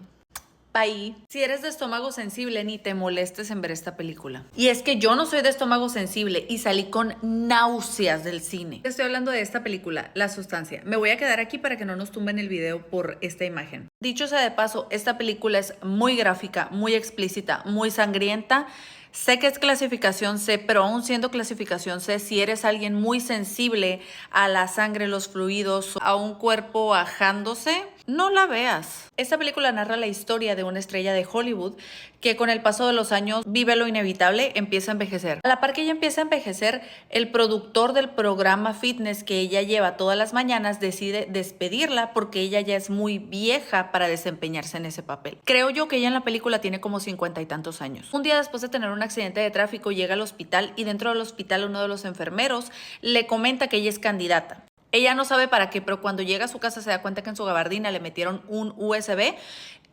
Bye. Si eres de estómago sensible, ni te molestes en ver esta película. Y es que yo no soy de estómago sensible y salí con náuseas del cine. Estoy hablando de esta película, La Sustancia. Me voy a quedar aquí para que no nos tumben el video por esta imagen. Dicho sea de paso, esta película es muy gráfica, muy explícita, muy sangrienta. Sé que es clasificación C, pero aún siendo clasificación C, si eres alguien muy sensible a la sangre, los fluidos, a un cuerpo ajándose, no la veas. Esta película narra la historia de una estrella de Hollywood que con el paso de los años vive lo inevitable, empieza a envejecer. A la par que ella empieza a envejecer, el productor del programa fitness que ella lleva todas las mañanas decide despedirla porque ella ya es muy vieja para desempeñarse en ese papel. Creo yo que ella en la película tiene como 50 y tantos años. Un día después de tener un accidente de tráfico llega al hospital y dentro del hospital uno de los enfermeros le comenta que ella es candidata. Ella no sabe para qué, pero cuando llega a su casa se da cuenta que en su gabardina le metieron un USB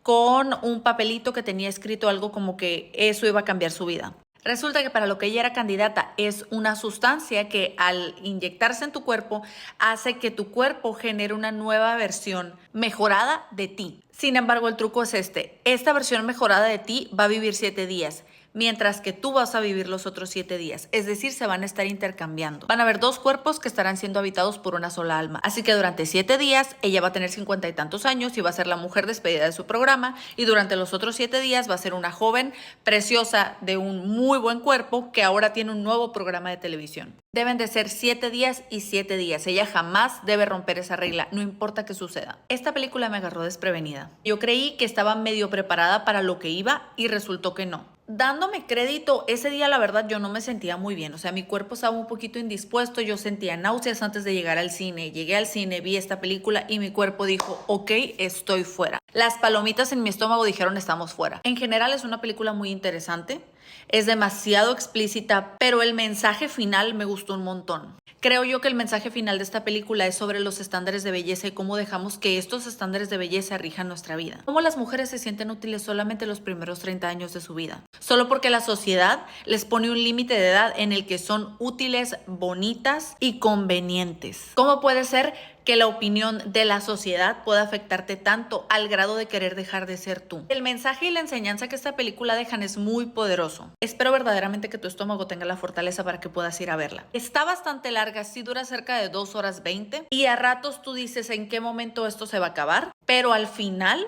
con un papelito que tenía escrito algo como que eso iba a cambiar su vida. Resulta que para lo que ella era candidata es una sustancia que al inyectarse en tu cuerpo hace que tu cuerpo genere una nueva versión mejorada de ti. Sin embargo, el truco es este. Esta versión mejorada de ti va a vivir 7 días. mientras que tú vas a vivir los otros 7 días. Es decir, se van a estar intercambiando. Van a haber 2 cuerpos que estarán siendo habitados por una sola alma. Así que durante 7 días ella va a tener 50 y tantos años y va a ser la mujer despedida de su programa, y durante los otros 7 días va a ser una joven preciosa de un muy buen cuerpo que ahora tiene un nuevo programa de televisión. Deben de ser 7 días y 7 días. Ella jamás debe romper esa regla, no importa qué suceda. Esta película me agarró desprevenida. Yo creí que estaba medio preparada para lo que iba y resultó que no. Dándome crédito, ese día la verdad yo no me sentía muy bien, o sea, mi cuerpo estaba un poquito indispuesto, yo sentía náuseas antes de llegar al cine. Llegué al cine, vi esta película y mi cuerpo dijo, ok, estoy fuera. Las palomitas en mi estómago dijeron, estamos fuera. En general es una película muy interesante, es demasiado explícita, pero el mensaje final me gustó un montón. Creo yo que el mensaje final de esta película es sobre los estándares de belleza y cómo dejamos que estos estándares de belleza rijan nuestra vida. Cómo las mujeres se sienten útiles solamente los primeros 30 años de su vida. Solo porque la sociedad les pone un límite de edad en el que son útiles, bonitas y convenientes. ¿Cómo puede ser que la opinión de la sociedad pueda afectarte tanto al grado de querer dejar de ser tú? El mensaje y la enseñanza que esta película dejan es muy poderoso. Espero verdaderamente que tu estómago tenga la fortaleza para que puedas ir a verla. Está bastante larga, sí dura cerca de 2 horas 20 y a ratos tú dices en qué momento esto se va a acabar, pero al final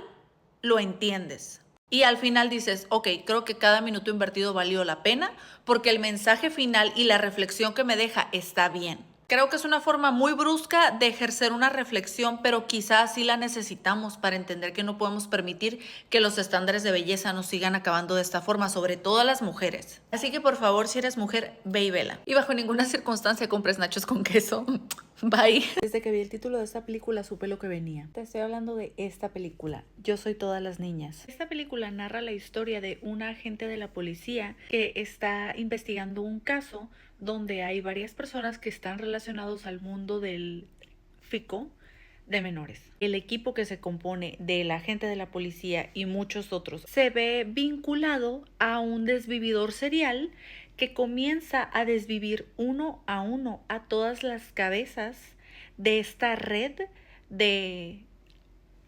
lo entiendes. Y al final dices, ok, creo que cada minuto invertido valió la pena porque el mensaje final y la reflexión que me deja está bien. Creo que es una forma muy brusca de ejercer una reflexión, pero quizás sí la necesitamos para entender que no podemos permitir que los estándares de belleza nos sigan acabando de esta forma, sobre todo a las mujeres. Así que por favor, si eres mujer, ve y vela. Y bajo ninguna circunstancia compres nachos con queso. Bye. Desde que vi el título de esta película supe lo que venía. Te estoy hablando de esta película, Yo soy todas las niñas. Esta película narra la historia de una agente de la policía que está investigando un caso donde hay varias personas que están relacionados al mundo del FICO de menores. El equipo que se compone del agente de la policía y muchos otros se ve vinculado a un desvividor serial que comienza a desvivir uno a todas las cabezas de esta red de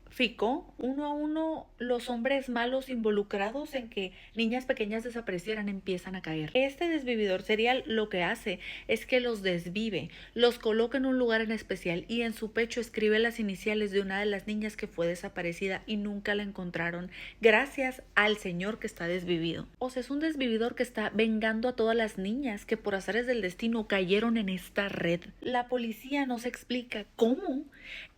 FICO, uno a uno los hombres malos involucrados en que niñas pequeñas desaparecieran empiezan a caer. Este desvividor serial lo que hace es que los desvive, los coloca en un lugar en especial y en su pecho escribe las iniciales de una de las niñas que fue desaparecida y nunca la encontraron gracias al señor que está desvivido. O sea, es un desvividor que está vengando a todas las niñas que por azares del destino cayeron en esta red. La policía no se explica cómo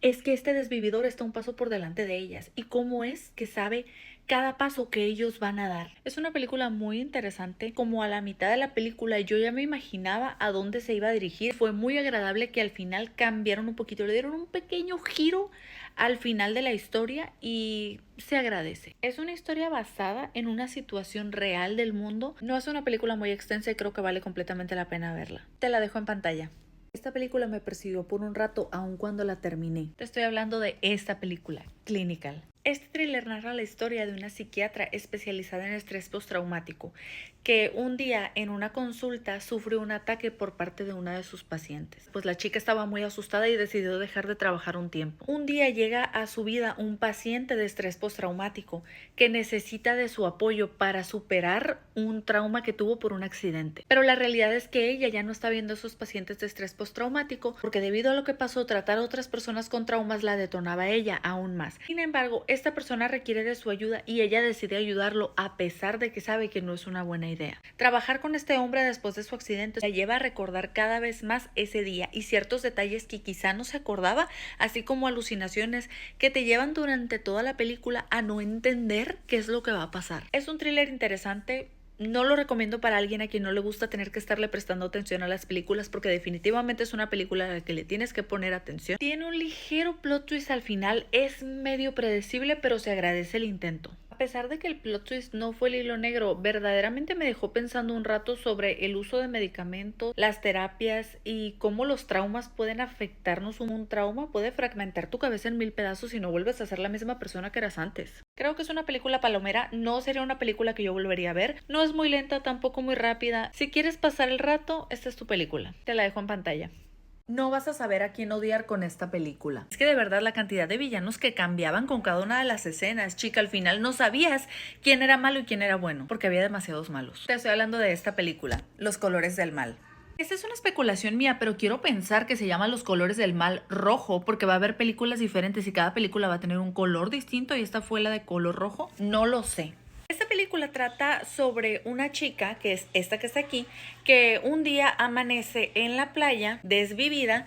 es que este desvividor está un paso por delante de ellas y cómo es que sabe cada paso que ellos van a dar. Es una película muy interesante. Como a la mitad de la película yo ya me imaginaba a dónde se iba a dirigir. Fue muy agradable que al final cambiaron un poquito, le dieron un pequeño giro al final de la historia y se agradece. Es una historia basada en una situación real del mundo. No es una película muy extensa y creo que vale completamente la pena verla. Te la dejo en pantalla. Esta película me persiguió por un rato aun cuando la terminé. Te estoy hablando de esta película, Clinical. Este thriller narra la historia de una psiquiatra especializada en estrés postraumático que un día en una consulta sufrió un ataque por parte de una de sus pacientes. Pues la chica estaba muy asustada y decidió dejar de trabajar un tiempo. Un día llega a su vida un paciente de estrés postraumático que necesita de su apoyo para superar un trauma que tuvo por un accidente. Pero la realidad es que ella ya no está viendo a esos pacientes de estrés postraumático porque debido a lo que pasó, tratar a otras personas con traumas la detonaba a ella aún más. Sin embargo, esta persona requiere de su ayuda y ella decide ayudarlo a pesar de que sabe que no es una buena idea. Trabajar con este hombre después de su accidente la lleva a recordar cada vez más ese día y ciertos detalles que quizá no se acordaba, así como alucinaciones que te llevan durante toda la película a no entender qué es lo que va a pasar. Es un thriller interesante. No lo recomiendo para alguien a quien no le gusta tener que estarle prestando atención a las películas porque definitivamente es una película a la que le tienes que poner atención. Tiene un ligero plot twist al final, es medio predecible pero se agradece el intento. A pesar de que el plot twist no fue el hilo negro, verdaderamente me dejó pensando un rato sobre el uso de medicamentos, las terapias y cómo los traumas pueden afectarnos. Un trauma puede fragmentar tu cabeza en 1000 pedazos y no vuelves a ser la misma persona que eras antes. Creo que es una película palomera, no sería una película que yo volvería a ver. No es muy lenta, tampoco muy rápida. Si quieres pasar el rato, esta es tu película. Te la dejo en pantalla. No vas a saber a quién odiar con esta película. Es que de verdad la cantidad de villanos que cambiaban con cada una de las escenas, chica, al final no sabías quién era malo y quién era bueno, porque había demasiados malos. Te estoy hablando de esta película, Los colores del mal. Esta es una especulación mía, pero quiero pensar que se llama Los colores del mal rojo, porque va a haber películas diferentes y cada película va a tener un color distinto y esta fue la de color rojo. No lo sé. Esta película trata sobre una chica, que es esta que está aquí, que un día amanece en la playa desvivida,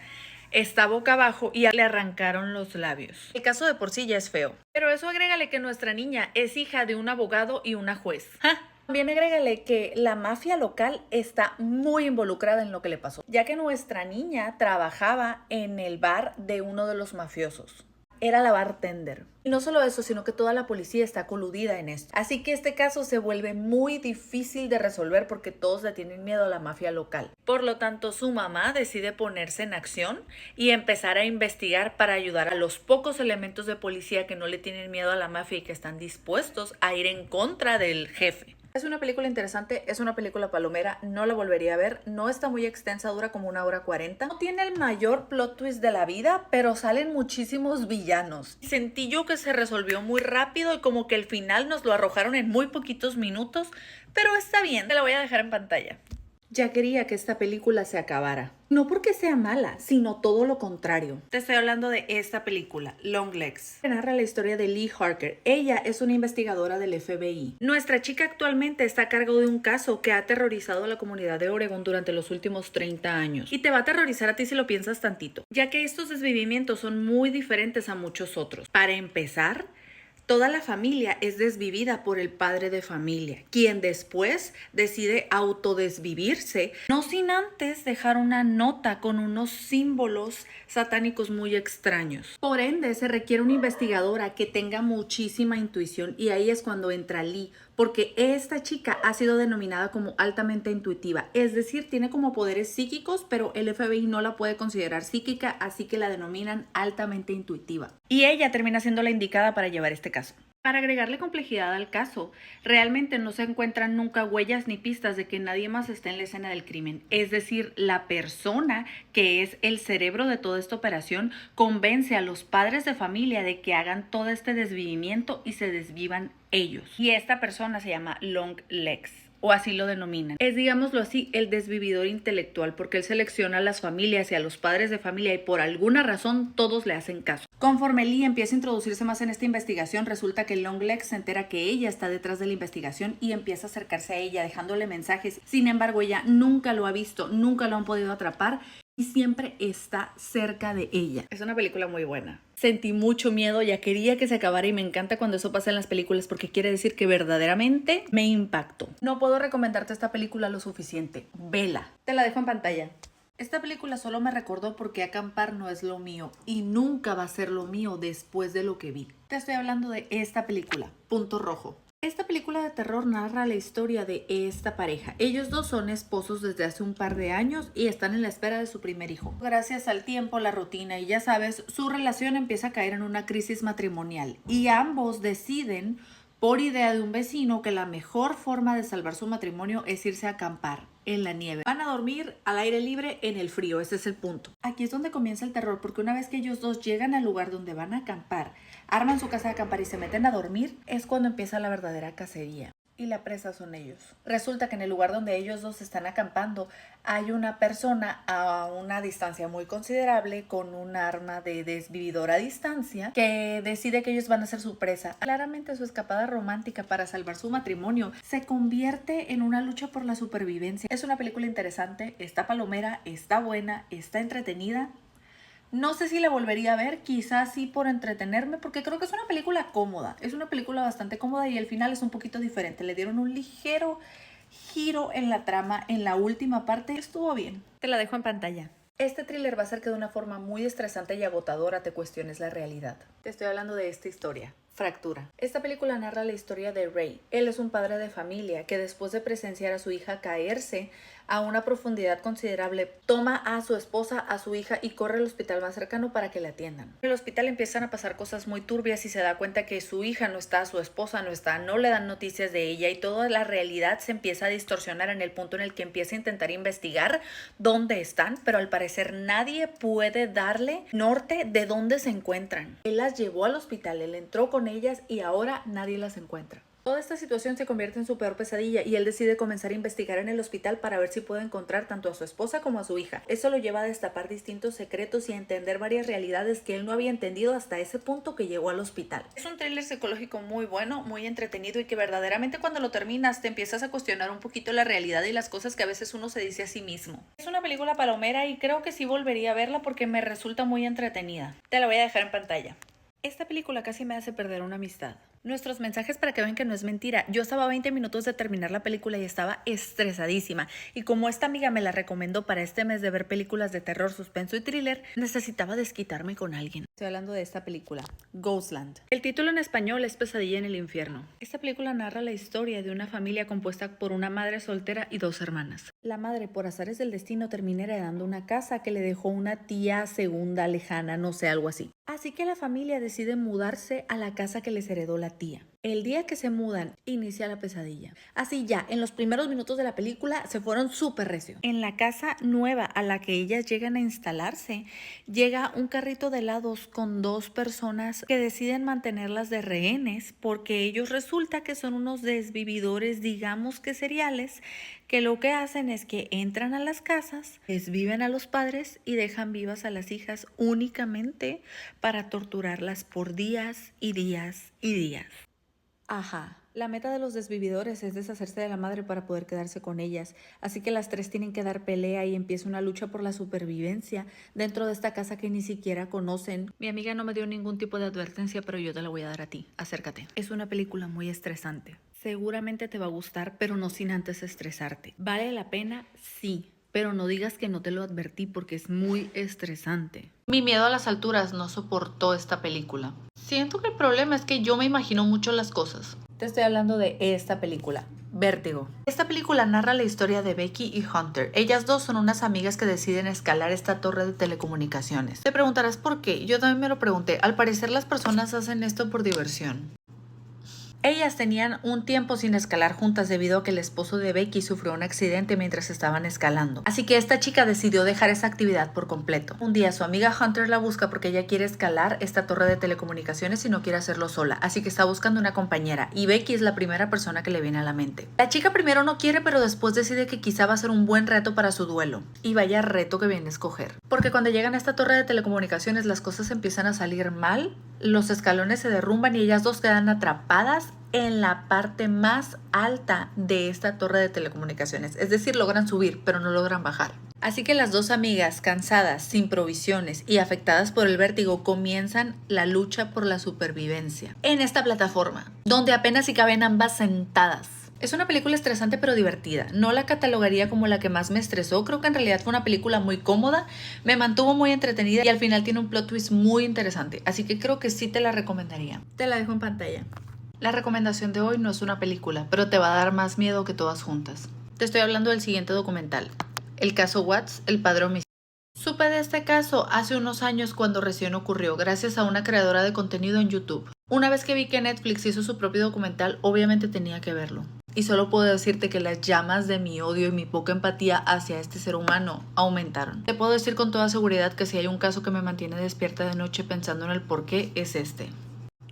está boca abajo y le arrancaron los labios. El caso de por sí ya es feo. Pero eso agrégale que nuestra niña es hija de un abogado y una juez. ¡Ja! También agrégale que la mafia local está muy involucrada en lo que le pasó, ya que nuestra niña trabajaba en el bar de uno de los mafiosos. Era la bartender. Y no solo eso, sino que toda la policía está coludida en esto. Así que este caso se vuelve muy difícil de resolver porque todos le tienen miedo a la mafia local. Por lo tanto, su mamá decide ponerse en acción y empezar a investigar para ayudar a los pocos elementos de policía que no le tienen miedo a la mafia y que están dispuestos a ir en contra del jefe. Es una película interesante, es una película palomera, no la volvería a ver, no está muy extensa, dura como 1 hora 40. No tiene el mayor plot twist de la vida, pero salen muchísimos villanos. Sentí yo que se resolvió muy rápido y como que el final nos lo arrojaron en muy poquitos minutos, pero está bien, te la voy a dejar en pantalla. Ya quería que esta película se acabara. No porque sea mala, sino todo lo contrario. Te estoy hablando de esta película, Longlegs. Narra la historia de Lee Harker. Ella es una investigadora del FBI. Nuestra chica actualmente está a cargo de un caso que ha aterrorizado a la comunidad de Oregón durante los últimos 30 años. Y te va a aterrorizar a ti si lo piensas tantito, ya que estos desvivimientos son muy diferentes a muchos otros. Para empezar, toda la familia es desvivida por el padre de familia, quien después decide autodesvivirse, no sin antes dejar una nota con unos símbolos satánicos muy extraños. Por ende, se requiere una investigadora que tenga muchísima intuición y ahí es cuando entra Lee, porque esta chica ha sido denominada como altamente intuitiva, es decir, tiene como poderes psíquicos, pero el FBI no la puede considerar psíquica, así que la denominan altamente intuitiva. Y ella termina siendo la indicada para llevar este caso. Para agregarle complejidad al caso, realmente no se encuentran nunca huellas ni pistas de que nadie más esté en la escena del crimen. Es decir, la persona que es el cerebro de toda esta operación convence a los padres de familia de que hagan todo este desvivimiento y se desvivan ellos. Y esta persona se llama Longlegs, o así lo denominan. Es, digámoslo así, el desvividor intelectual, porque él selecciona a las familias y a los padres de familia y por alguna razón todos le hacen caso. Conforme Lee empieza a introducirse más en esta investigación, resulta que Longlegs se entera que ella está detrás de la investigación y empieza a acercarse a ella, dejándole mensajes. Sin embargo, ella nunca lo ha visto, nunca lo han podido atrapar y siempre está cerca de ella. Es una película muy buena. Sentí mucho miedo, ya quería que se acabara y me encanta cuando eso pasa en las películas porque quiere decir que verdaderamente me impactó. No puedo recomendarte esta película lo suficiente. Vela. Te la dejo en pantalla. Esta película solo me recordó porque acampar no es lo mío y nunca va a ser lo mío después de lo que vi. Te estoy hablando de esta película, Punto Rojo. Esta película de terror narra la historia de esta pareja. Ellos dos son esposos desde hace un par de años y están en la espera de su primer hijo. Gracias al tiempo, la rutina y ya sabes, su relación empieza a caer en una crisis matrimonial y ambos deciden, por idea de un vecino, que la mejor forma de salvar su matrimonio es irse a acampar en la nieve. Van a dormir al aire libre en el frío, ese es el punto. Aquí es donde comienza el terror, porque una vez que ellos dos llegan al lugar donde van a acampar, arman su casa de acampar y se meten a dormir, es cuando empieza la verdadera cacería. Y la presa son ellos. Resulta que en el lugar donde ellos dos están acampando hay una persona a una distancia muy considerable con un arma de desvividor a distancia que decide que ellos van a ser su presa. Claramente su escapada romántica para salvar su matrimonio se convierte en una lucha por la supervivencia. Es una película interesante, está palomera, está buena, está entretenida. No sé si la volvería a ver, quizás sí por entretenerme, porque creo que es una película cómoda. Es una película bastante cómoda y el final es un poquito diferente. Le dieron un ligero giro en la trama en la última parte. Estuvo bien. Te la dejo en pantalla. Este thriller va a hacer que de una forma muy estresante y agotadora te cuestiones la realidad. Te estoy hablando de esta historia. Fractura. Esta película narra la historia de Ray. Él es un padre de familia que después de presenciar a su hija caerse a una profundidad considerable, toma a su esposa, a su hija y corre al hospital más cercano para que la atiendan. En el hospital empiezan a pasar cosas muy turbias y se da cuenta que su hija no está, su esposa no está, no le dan noticias de ella y toda la realidad se empieza a distorsionar en el punto en el que empieza a intentar investigar dónde están, pero al parecer nadie puede darle norte de dónde se encuentran. Él las llevó al hospital, él entró con ellas y ahora nadie las encuentra. Toda esta situación se convierte en su peor pesadilla y él decide comenzar a investigar en el hospital para ver si puede encontrar tanto a su esposa como a su hija. Eso lo lleva a destapar distintos secretos y a entender varias realidades que él no había entendido hasta ese punto que llegó al hospital. Es un thriller psicológico muy bueno, muy entretenido y que verdaderamente cuando lo terminas te empiezas a cuestionar un poquito la realidad y las cosas que a veces uno se dice a sí mismo. Es una película palomera y creo que sí volvería a verla porque me resulta muy entretenida. Te la voy a dejar en pantalla. Esta película casi me hace perder una amistad. Nuestros mensajes para que vean que no es mentira. Yo estaba a 20 minutos de terminar la película y estaba estresadísima. Y como esta amiga me la recomendó para este mes de ver películas de terror, suspenso y thriller, necesitaba desquitarme con alguien. Estoy hablando de esta película, Ghostland. El título en español es Pesadilla en el infierno. Esta película narra la historia de una familia compuesta por una madre soltera y 2 hermanas. La madre, por azares del destino, termina heredando una casa que le dejó una tía segunda lejana, no sé, algo así. Así que la familia decide mudarse a la casa que les heredó la tía. El día que se mudan, inicia la pesadilla. Así ya, en los primeros minutos de la película se fueron súper recio. En la casa nueva a la que ellas llegan a instalarse, llega un carrito de helados con 2 personas que deciden mantenerlas de rehenes porque ellos resulta que son unos desvividores, digamos que seriales, que lo que hacen es que entran a las casas, desviven a los padres y dejan vivas a las hijas únicamente para torturarlas por días y días y días. Ajá. La meta de los desvividores es deshacerse de la madre para poder quedarse con ellas, así que las 3 tienen que dar pelea y empieza una lucha por la supervivencia dentro de esta casa que ni siquiera conocen. Mi amiga no me dio ningún tipo de advertencia, pero yo te la voy a dar a ti. Acércate. Es una película muy estresante. Seguramente te va a gustar, pero no sin antes estresarte. ¿Vale la pena? Sí. Pero no digas que no te lo advertí porque es muy estresante. Mi miedo a las alturas no soportó esta película. Siento que el problema es que yo me imagino mucho las cosas. Te estoy hablando de esta película, Vértigo. Esta película narra la historia de Becky y Hunter. Ellas 2 son unas amigas que deciden escalar esta torre de telecomunicaciones. Te preguntarás por qué. Yo también me lo pregunté. Al parecer las personas hacen esto por diversión. Ellas tenían un tiempo sin escalar juntas debido a que el esposo de Becky sufrió un accidente mientras estaban escalando. Así que esta chica decidió dejar esa actividad por completo. Un día su amiga Hunter la busca porque ella quiere escalar esta torre de telecomunicaciones y no quiere hacerlo sola. Así que está buscando una compañera y Becky es la primera persona que le viene a la mente. La chica primero no quiere, pero después decide que quizá va a ser un buen reto para su duelo. Y vaya reto que viene a escoger. Porque cuando llegan a esta torre de telecomunicaciones las cosas empiezan a salir mal, los escalones se derrumban y ellas 2 quedan atrapadas en la parte más alta de esta torre de telecomunicaciones. Es decir, logran subir, pero no logran bajar. Así que las 2 amigas, cansadas, sin provisiones y afectadas por el vértigo, comienzan la lucha por la supervivencia en esta plataforma, donde apenas si caben ambas sentadas. Es una película estresante pero divertida. No la catalogaría como la que más me estresó. Creo que en realidad fue una película muy cómoda, me mantuvo muy entretenida y al final tiene un plot twist muy interesante. Así que creo que sí te la recomendaría. Te la dejo en pantalla. La recomendación de hoy no es una película, pero te va a dar más miedo que todas juntas. Te estoy hablando del siguiente documental, el caso Watts, el padre homicida. Supe de este caso hace unos años cuando recién ocurrió, gracias a una creadora de contenido en YouTube. Una vez que vi que Netflix hizo su propio documental, obviamente tenía que verlo. Y solo puedo decirte que las llamas de mi odio y mi poca empatía hacia este ser humano aumentaron. Te puedo decir con toda seguridad que si hay un caso que me mantiene despierta de noche pensando en el por qué, es este.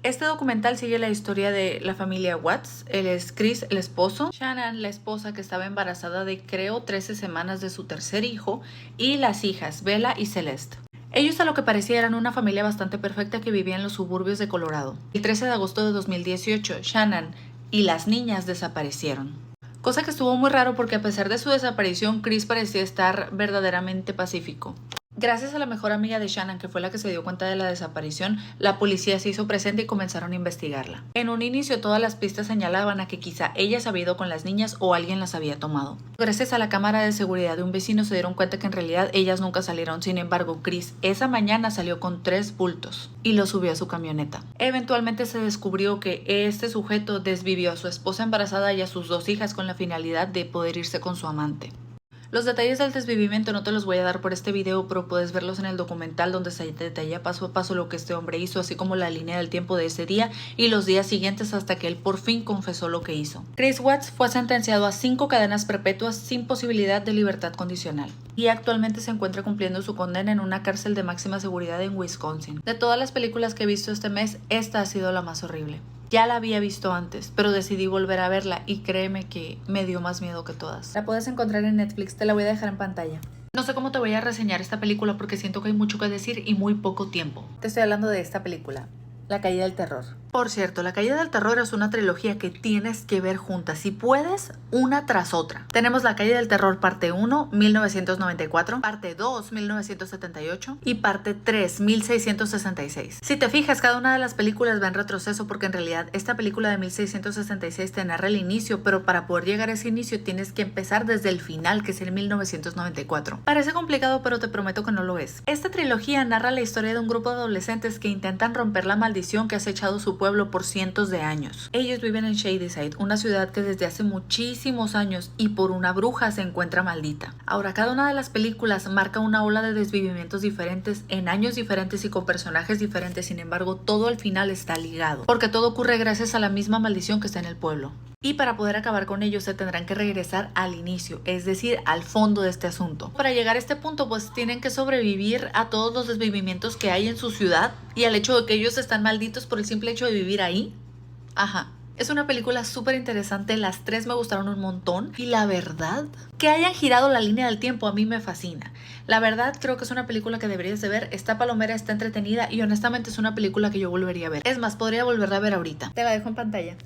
Este documental sigue la historia de la familia Watts. Él es Chris, el esposo, Shannon, la esposa que estaba embarazada de creo 13 semanas de su tercer hijo, y las hijas Bella y Celeste. Ellos a lo que parecía eran una familia bastante perfecta que vivía en los suburbios de Colorado. El 13 de agosto de 2018, Shannon y las niñas desaparecieron. Cosa que estuvo muy raro porque a pesar de su desaparición, Chris parecía estar verdaderamente pacífico. Gracias a la mejor amiga de Shannon, que fue la que se dio cuenta de la desaparición, la policía se hizo presente y comenzaron a investigarla. En un inicio todas las pistas señalaban a que quizá ella se había ido con las niñas o alguien las había tomado. Gracias a la cámara de seguridad de un vecino se dieron cuenta que en realidad ellas nunca salieron. Sin embargo, Chris esa mañana salió con 3 bultos y los subió a su camioneta. Eventualmente se descubrió que este sujeto desvivió a su esposa embarazada y a sus 2 hijas con la finalidad de poder irse con su amante. Los detalles del desvivimiento no te los voy a dar por este video, pero puedes verlos en el documental donde se detalla paso a paso lo que este hombre hizo, así como la línea del tiempo de ese día y los días siguientes hasta que él por fin confesó lo que hizo. Chris Watts fue sentenciado a 5 cadenas perpetuas sin posibilidad de libertad condicional y actualmente se encuentra cumpliendo su condena en una cárcel de máxima seguridad en Wisconsin. De todas las películas que he visto este mes, esta ha sido la más horrible. Ya la había visto antes, pero decidí volver a verla y créeme que me dio más miedo que todas. La puedes encontrar en Netflix, te la voy a dejar en pantalla. No sé cómo te voy a reseñar esta película porque siento que hay mucho que decir y muy poco tiempo. Te estoy hablando de esta película, La Caída del Terror. Por cierto, La Caída del Terror es una trilogía que tienes que ver juntas, si puedes, una tras otra. Tenemos La Caída del Terror parte 1, 1994, parte 2, 1978 y parte 3, 1666. Si te fijas, cada una de las películas va en retroceso porque en realidad esta película de 1666 te narra el inicio, pero para poder llegar a ese inicio tienes que empezar desde el final, que es el 1994. Parece complicado, pero te prometo que no lo es. Esta trilogía narra la historia de un grupo de adolescentes que intentan romper la maldición que ha acechado su pueblo por cientos de años. Ellos viven en Shadyside, una ciudad que desde hace muchísimos años y por una bruja se encuentra maldita. Ahora, cada una de las películas marca una ola de desvivimientos diferentes en años diferentes y con personajes diferentes, sin embargo, todo al final está ligado, porque todo ocurre gracias a la misma maldición que está en el pueblo. Y para poder acabar con ellos se tendrán que regresar al inicio, es decir, al fondo de este asunto. Para llegar a este punto, pues tienen que sobrevivir a todos los desvivimientos que hay en su ciudad y al hecho de que ellos están malditos por el simple hecho de vivir ahí. Ajá. Es una película súper interesante, las tres me gustaron un montón y la verdad, que hayan girado la línea del tiempo a mí me fascina. La verdad creo que es una película que deberías de ver, está palomera, está entretenida y honestamente es una película que yo volvería a ver. Es más, podría volverla a ver ahorita. Te la dejo en pantalla.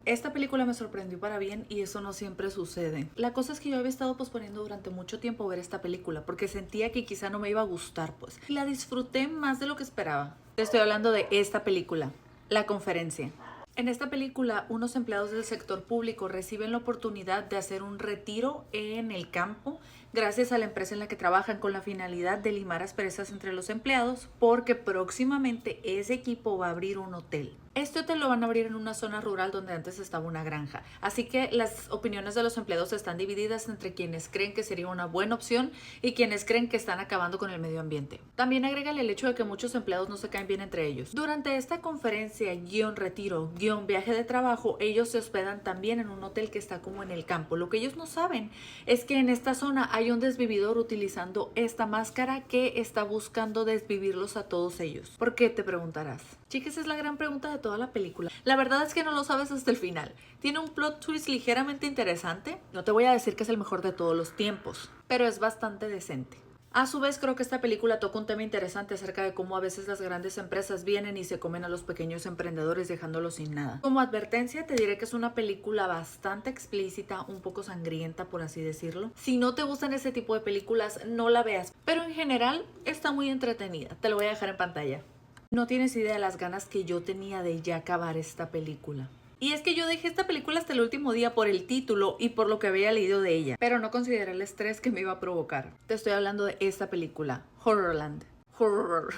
Esta película me sorprendió para bien y eso no siempre sucede. La cosa es que yo había estado posponiendo durante mucho tiempo ver esta película porque sentía que quizá no me iba a gustar, pues. Y la disfruté más de lo que esperaba. Te estoy hablando de esta película, La Conferencia. En esta película, unos empleados del sector público reciben la oportunidad de hacer un retiro en el campo gracias a la empresa en la que trabajan con la finalidad de limar asperezas entre los empleados porque próximamente ese equipo va a abrir un hotel. Este hotel lo van a abrir en una zona rural donde antes estaba una granja, así que las opiniones de los empleados están divididas entre quienes creen que sería una buena opción y quienes creen que están acabando con el medio ambiente. También agrégale el hecho de que muchos empleados no se caen bien entre ellos. Durante esta conferencia, retiro, viaje de trabajo, ellos se hospedan también en un hotel que está como en el campo. Lo que ellos no saben es que en esta zona hay un desvividor utilizando esta máscara que está buscando desvivirlos a todos ellos. ¿Por qué? Te preguntarás. Chicas, es la gran pregunta de toda la película. La verdad es que no lo sabes hasta el final. Tiene un plot twist ligeramente interesante. No te voy a decir que es el mejor de todos los tiempos, pero es bastante decente. A su vez, creo que esta película toca un tema interesante acerca de cómo a veces las grandes empresas vienen y se comen a los pequeños emprendedores dejándolos sin nada. Como advertencia, te diré que es una película bastante explícita, un poco sangrienta, por así decirlo. Si no te gustan ese tipo de películas, no la veas, pero en general está muy entretenida. Te lo voy a dejar en pantalla. No tienes idea de las ganas que yo tenía de ya acabar esta película. Y es que yo dejé esta película hasta el último día por el título y por lo que había leído de ella, pero no consideré el estrés que me iba a provocar. Te estoy hablando de esta película, Horrorland. Horror.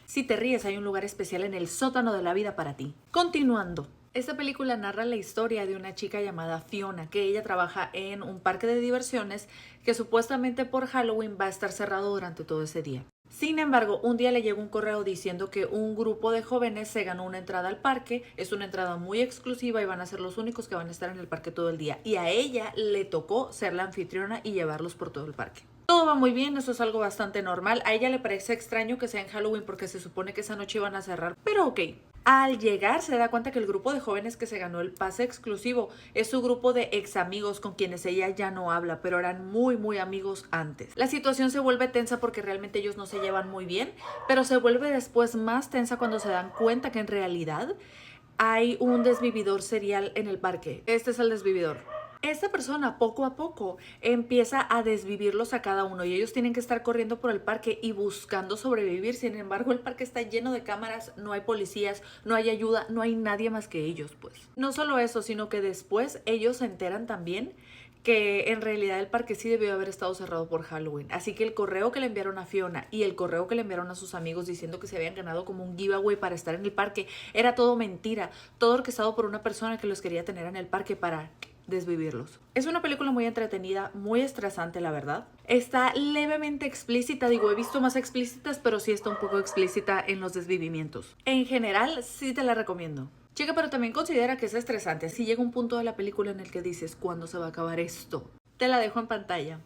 Si te ríes, hay un lugar especial en el sótano de la vida para ti. Continuando. Esta película narra la historia de una chica llamada Fiona, que ella trabaja en un parque de diversiones que supuestamente por Halloween va a estar cerrado durante todo ese día. Sin embargo, un día le llegó un correo diciendo que un grupo de jóvenes se ganó una entrada al parque. Es una entrada muy exclusiva y van a ser los únicos que van a estar en el parque todo el día. Y a ella le tocó ser la anfitriona y llevarlos por todo el parque. Todo va muy bien, eso es algo bastante normal. A ella le parece extraño que sea en Halloween porque se supone que esa noche iban a cerrar, pero ok. Al llegar se da cuenta que el grupo de jóvenes que se ganó el pase exclusivo es su grupo de ex amigos con quienes ella ya no habla, pero eran muy amigos antes. La situación se vuelve tensa porque realmente ellos no se llevan muy bien, pero se vuelve después más tensa cuando se dan cuenta que en realidad hay un desvividor serial en el parque. Este es el desvividor. Esta persona poco a poco empieza a desvivirlos a cada uno y ellos tienen que estar corriendo por el parque y buscando sobrevivir. Sin embargo, el parque está lleno de cámaras, no hay policías, no hay ayuda, no hay nadie más que ellos, pues. No solo eso, sino que después ellos se enteran también que en realidad el parque sí debió haber estado cerrado por Halloween. Así que el correo que le enviaron a Fiona y el correo que le enviaron a sus amigos diciendo que se habían ganado como un giveaway para estar en el parque era todo mentira, todo orquestado por una persona que los quería tener en el parque para desvivirlos. Es una película muy entretenida, muy estresante, la verdad. Está levemente explícita, digo, he visto más explícitas, pero sí está un poco explícita en los desvivimientos. En general, sí te la recomiendo. Chica, pero también considera que es estresante. Si llega un punto de la película en el que dices, ¿cuándo se va a acabar esto? Te la dejo en pantalla.